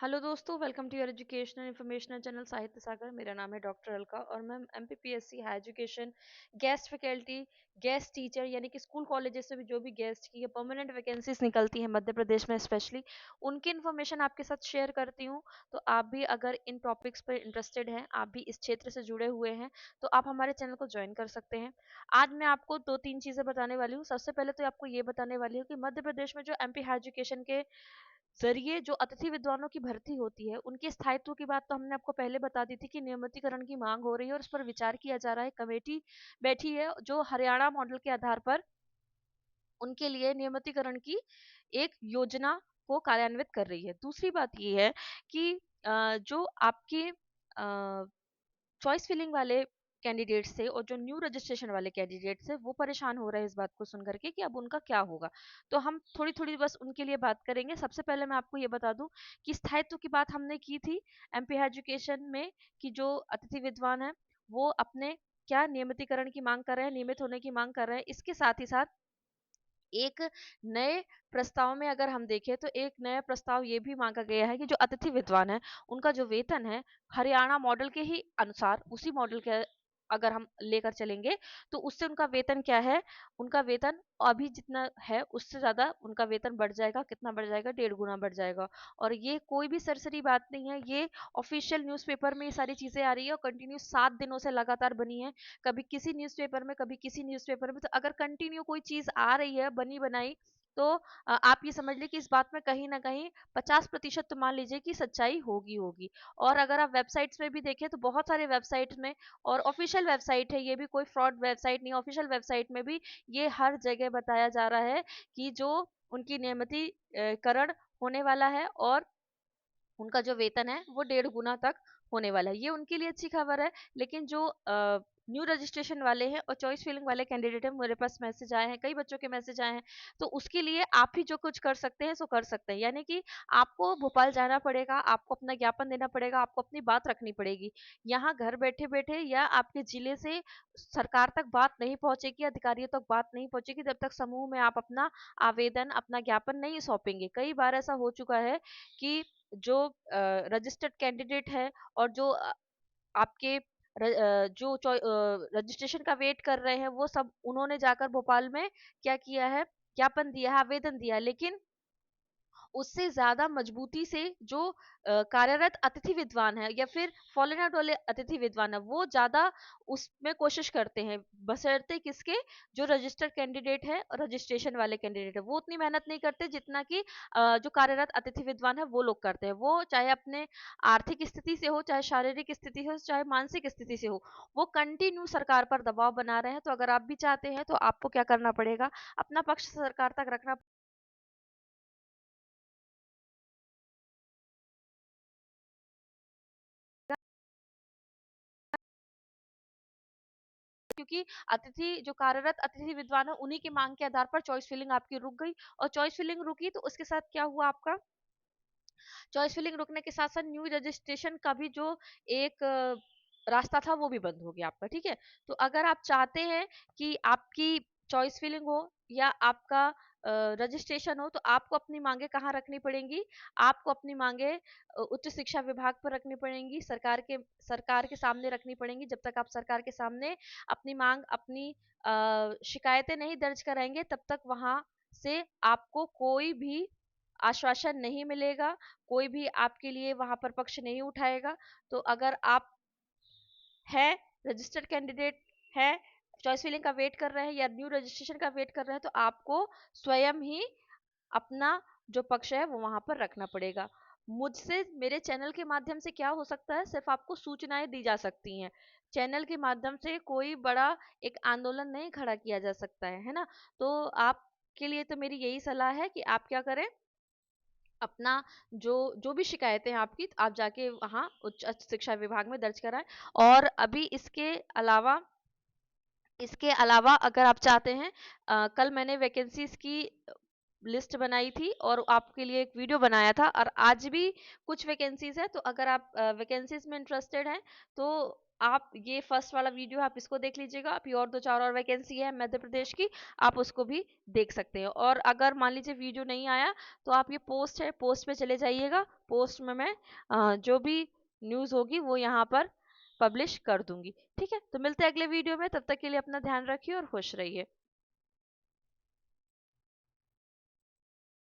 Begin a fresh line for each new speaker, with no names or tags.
Hello दोस्तों, welcome to your educational informational channel Sahitya Sagar. मेरा नाम है डॉक्टर अलका और मैं MPPSC high education guest faculty guest teacher यानी कि स्कूल कॉलेजेस से भी जो भी गेस्ट की परमानेंट वैकेंसीज निकलती हैं मध्य प्रदेश में स्पेशली, उनकी इन्फॉर्मेशन आपके साथ शेयर करती हूँ। तो आप भी अगर इन टॉपिक्स पर इंटरेस्टेड हैं, आप भी इस क्षेत्र से जुड़े हुए हैं, तो आप हमारे चैनल को ज्वाइन कर सकते हैं। आज मैं आपको दो तीन चीज़ें बताने वाली हूँ। सबसे पहले तो आपको ये बताने वाली हूँ कि मध्य प्रदेश में जो एमपी हाई एजुकेशन के जरिए जो अतिथि विद्वानों की भर्ती होती है, उनके स्थायित्व की बात तो हमने आपको पहले बता दी थी कि नियमितीकरण की मांग हो रही है और उस पर विचार किया जा रहा है। कमेटी बैठी है जो हरियाणा मॉडल के आधार पर उनके लिए नियमितीकरण की एक योजना को कार्यान्वित कर रही है। दूसरी बात ये है कि जो आपके चॉइस फिलिंग वाले कैंडिडेट्स थे और जो न्यू रजिस्ट्रेशन वाले कैंडिडेट्स थे, वो परेशान हो रहे हैं इस बात को सुन करके कि अब उनका क्या होगा। तो हम थोड़ी थोड़ी बस उनके लिए बात करेंगे। सबसे पहले मैं आपको ये बता दूं कि स्थायित्व की बात हमने की थी एमपी एजुकेशन में कि जो अतिथि विद्वान है वो अपने क्या नियमितीकरण की मांग कर रहे हैं, नियमित होने की मांग कर रहे हैं। इसके साथ ही साथ एक नए प्रस्ताव में अगर हम देखें तो एक नया प्रस्ताव ये भी मांगा गया है कि जो अतिथि विद्वान है उनका जो वेतन है हरियाणा मॉडल के ही अनुसार, उसी मॉडल के अगर हम लेकर चलेंगे तो उससे उनका वेतन क्या है, उनका वेतन अभी जितना है उससे ज्यादा उनका वेतन बढ़ जाएगा। कितना बढ़ जाएगा? 1.5 गुना बढ़ जाएगा। और ये कोई भी सरसरी बात नहीं है, ये ऑफिशियल न्यूज़पेपर में ये सारी चीजें आ रही है और कंटिन्यू 7 दिनों से लगातार बनी है। कभी किसी न्यूज़पेपर में, कभी किसी न्यूज़पेपर में। तो अगर कंटिन्यू कोई चीज आ रही है बनी बनाई, तो आप ये समझ लीजिए कि इस बात में कहीं ना कहीं 50% तो मान लीजिए कि सच्चाई होगी होगी। और अगर आप वेबसाइट्स में भी देखें तो बहुत सारे वेबसाइट्स में, और ऑफिशियल वेबसाइट है, ये भी कोई फ्रॉड वेबसाइट नहीं, ऑफिशियल वेबसाइट में भी ये हर जगह बताया जा रहा है कि जो उनकी नियमितीकरण होने वाला है और उनका जो वेतन है वो 1.5 गुना तक होने वाला है। ये उनके लिए अच्छी खबर है। लेकिन जो न्यू रजिस्ट्रेशन वाले हैं और चॉइस फिलिंग वाले कैंडिडेट हैं, मेरे पास मैसेज आए हैं, कई बच्चों के मैसेज आए हैं। तो उसके लिए आप ही जो कुछ कर सकते हैं सो कर सकते हैं। यानी कि आपको भोपाल जाना पड़ेगा, आपको अपना ज्ञापन देना पड़ेगा, आपको अपनी बात रखनी पड़ेगी। यहाँ घर बैठे बैठे या आपके जिले से सरकार तक बात नहीं पहुंचेगी, अधिकारियों तक बात नहीं पहुंचेगी जब तक समूह में आप अपना आवेदन, अपना ज्ञापन नहीं सौंपेंगे। कई बार ऐसा हो चुका है कि जो रजिस्टर्ड कैंडिडेट है और जो आपके जो रजिस्ट्रेशन का वेट कर रहे हैं, वो सब उन्होंने जाकर भोपाल में क्या किया है, ज्ञापन दिया है, आवेदन दिया है। लेकिन उससे ज्यादा मजबूती से जो कार्यरत अतिथि विद्वान है या फिर फॉलन आउट वाले अतिथि विद्वान है, वो ज्यादा उसमें कोशिश करते हैं, बशर्ते किसके, जो रजिस्टर्ड कैंडिडेट है और रजिस्ट्रेशन वाले कैंडिडेट है, वो उतनी मेहनत नहीं करते जितना कि जो कार्यरत अतिथि विद्वान है वो लोग करते हैं। वो चाहे अपने आर्थिक स्थिति से हो, चाहे शारीरिक स्थिति से हो, चाहे मानसिक स्थिति से हो, वो कंटिन्यू सरकार पर दबाव बना रहे हैं। तो अगर आप भी चाहते हैं तो आपको क्या करना पड़ेगा, अपना पक्ष सरकार तक रखना, क्योंकि अतिथि जो कार्यरत अतिथि विद्वान है उन्हीं की मांग के आधार पर चॉइस फिलिंग आपकी रुक गई। और चॉइस फिलिंग रुकी तो उसके साथ क्या हुआ, आपका चॉइस फिलिंग रुकने के साथ साथ न्यू रजिस्ट्रेशन का भी जो एक रास्ता था वो भी बंद हो गया आपका। ठीक है। तो अगर आप चाहते हैं कि आपकी चॉइस फिलिंग हो या आपका रजिस्ट्रेशन हो, तो आपको अपनी मांगे कहाँ रखनी पड़ेंगी, आपको अपनी मांगे उच्च शिक्षा विभाग पर रखनी पड़ेंगी, सरकार के सामने रखनी पड़ेंगी। जब तक आप सरकार के सामने अपनी मांग, अपनी शिकायतें नहीं दर्ज कराएंगे, तब तक वहां से आपको कोई भी आश्वासन नहीं मिलेगा, कोई भी आपके लिए वहां पर पक्ष नहीं उठाएगा। तो अगर आप है रजिस्टर्ड कैंडिडेट है, चॉइस फिलिंग का वेट कर रहे हैं या न्यू रजिस्ट्रेशन का वेट कर रहे हैं, तो आपको स्वयं ही अपना जो पक्ष है वो वहां पर रखना पड़ेगा। मुझसे, मेरे चैनल के माध्यम से क्या हो सकता है, सिर्फ आपको सूचनाएं दी जा सकती हैं। चैनल के माध्यम से कोई बड़ा एक आंदोलन नहीं खड़ा किया जा सकता है ना। तो आपके लिए तो मेरी यही सलाह है कि आप क्या करें, अपना जो जो भी शिकायतें हैं आपकी, तो आप जाके वहाँ उच्च शिक्षा विभाग में दर्ज कराएं। और अभी इसके अलावा अगर आप चाहते हैं, कल मैंने वैकेंसीज की लिस्ट बनाई थी और आपके लिए एक वीडियो बनाया था, और आज भी कुछ वैकेंसीज है। तो अगर आप वैकेंसीज में इंटरेस्टेड हैं तो आप ये फर्स्ट वाला वीडियो आप इसको देख लीजिएगा, अभी और 2-4 और वैकेंसी है मध्य प्रदेश की, आप उसको भी देख सकते हैं। और अगर मान लीजिए वीडियो नहीं आया तो आप ये पोस्ट है, पोस्ट पे चले जाइएगा, पोस्ट में मैं जो भी न्यूज़ होगी वो यहाँ पर पब्लिश कर दूंगी। ठीक है, तो मिलते हैं अगले वीडियो में, तब तक के लिए अपना ध्यान रखिए और खुश रहिए।